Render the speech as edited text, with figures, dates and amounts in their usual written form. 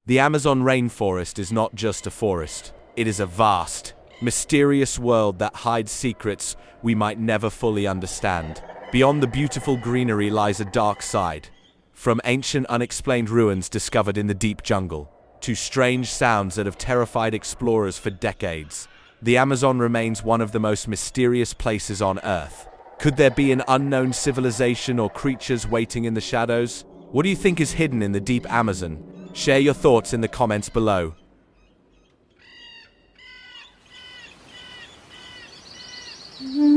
The Amazon rainforest is not just a forest. It is a vast, mysterious world that hides secrets we might never fully understand. Beyond the beautiful greenery lies a dark side. From ancient unexplained ruins discovered in the deep jungle, to strange sounds that have terrified explorers for decades, the Amazon remains one of the most mysterious places on Earth. Could there be an unknown civilization or creatures waiting in the shadows? What do you think is hidden in the deep Amazon? Share your thoughts in the comments below. Mm-hmm.